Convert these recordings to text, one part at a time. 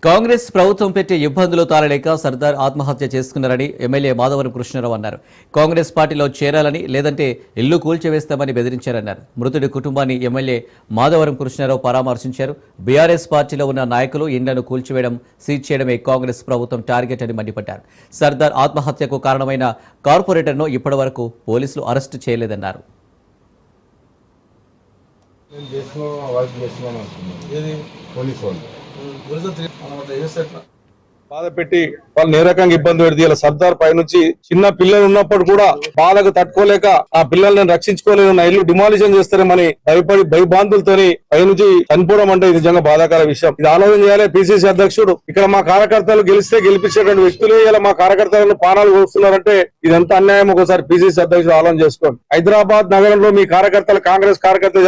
కాంగ్రెస్ ప్రభుత్వం పెట్టే ఇబ్బందులు తాళలేక సర్దార్ ఆత్మహత్య చేసుకున్నారని ఎమ్మెల్యే మాధవరం కృష్ణారావు అన్నారు. కాంగ్రెస్ పార్టీలో చేరాలని లేదంటే ఇల్లు కూల్చివేస్తామని బెదిరించారన్నారు. మృతుడి కుటుంబాన్ని ఎమ్మెల్యే మాధవరం కృష్ణారావు పరామర్శించారు. బీఆర్ఎస్ పార్టీలో ఉన్న నాయకులు ఇండ్లను కూల్చివేయడం, సీజ్ చేయడమే కాంగ్రెస్ ప్రభుత్వం టార్గెట్ అని మండిపడ్డారు. సర్దార్ ఆత్మహత్యకు కారణమైన కార్పొరేటర్ను ఇప్పటివరకు పోలీసులు అరెస్టు చేయలేదన్నారు. బాధ పెట్టి వాళ్ళు ఏ రకంగా ఇబ్బంది పెడితే ఇలా సర్దార్ పై నుంచి చిన్న పిల్లలు ఉన్నప్పుడు కూడా బాధకు తట్టుకోలేక ఆ పిల్లల్ని రక్షించుకోలేని నా ఇల్లు డిమాలిషన్ చేస్తారేమని భయపడి భయభాంతులతోని పై నుంచి చనిపోవడం అంటే ఇది నిజంగా బాధాకర విషయం. ఇది ఆలోచన చేయాలి పిసిసి అధ్యక్షుడు. ఇక్కడ మా కార్యకర్తలు గెలిస్తే గెలిపించేటువంటి వ్యక్తులు ఇలా మా కార్యకర్తలను పానాలు కోస్తున్నారంటే ఇదంతా అన్యాయం. ఒకసారి పిసిసి అధ్యక్షుడు ఆలోచన చేసుకోండి. హైదరాబాద్ నగరంలో మీ కార్యకర్తలు కాంగ్రెస్ కార్యకర్త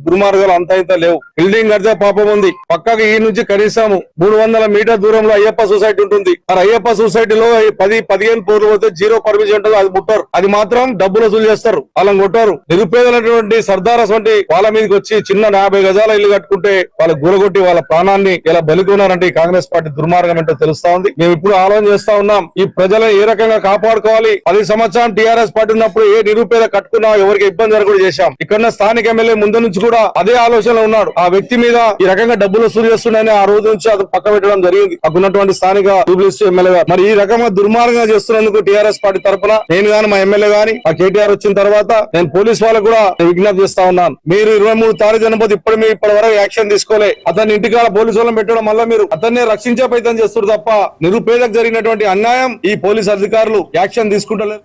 దుర్మార్గాలు అంత ఇంత లేవు. బిల్డింగ్ కడితే పాపం ఉంది. పక్కకి ఈ నుంచి కనీసం 300 మీటర్ దూరంలో అయ్యప్ప సొసైటీ ఉంటుంది. మరి అయ్యప్ప సొసైటీలో 10-15 ఫ్లోర్లు పోతే జీరో పర్మిషన్ ఉంటుంది. అది ముట్టారు. అది మాత్రం డబ్బులు వసూలు చేస్తారు. వాళ్ళని కొట్టారు. నిరుపేదలైనటువంటి సర్దార్ వంటి వాళ్ళ మీదకి వచ్చి చిన్న 50 గజాల ఇల్లు కట్టుకుంటే వాళ్ళు గురగొట్టి వాళ్ళ ప్రాణాన్ని ఇలా బలికొన్నారంటే ఈ కాంగ్రెస్ పార్టీ దుర్మార్గం ఏంటో తెలుస్తా ఉంది. మేము ఇప్పుడు ఆలోచన చేస్తా ఉన్నాం. ఈ ప్రజలను ఏ రకంగా కాపాడుకోవాలి. 10 సంవత్సరాలు టీఆర్ఎస్ పార్టీ ఉన్నప్పుడు ఏ నిరుపేద కట్టుకున్నా ఎవరికి ఇబ్బంది జరగకుండా చేశాం. ఇక్కడ స్థానిక ఎమ్మెల్యే ముందు నుంచి కూడా అదే ఆలోచనలో ఉన్నాడు. ఆ వ్యక్తి మీద ఈ రకంగా డబ్బులు వసూలు చేస్తున్నాయని ఆ రోజు నుంచి అది పక్క పెట్టడం జరిగింది. అక్కడున్నటువంటి స్థానిక ఎమ్మెల్యే గారు మరి ఈ రకంగా దుర్మార్గంగా చేస్తున్నందుకు టీఆర్ఎస్ పార్టీ తరఫున నేను గాని మా ఎమ్మెల్యే గాని ఆ కేటీఆర్ వచ్చిన తర్వాత నేను పోలీస్ వాళ్ళకు కూడా విజ్ఞప్తి చేస్తా ఉన్నాను. మీరు 23 తారీఖు చనిపోతే ఇప్పటి వరకు యాక్షన్ తీసుకోలే. అతన్ని ఇంటికాడ పోలీసు వాళ్ళని పెట్టడం వల్ల మీరు అతన్ని రక్షించే ప్రయత్నం చేస్తున్నారు తప్ప నిరుపేదకు జరిగినటువంటి అన్యాయం ఈ పోలీస్ అధికారులు యాక్షన్ తీసుకుంటలేదు.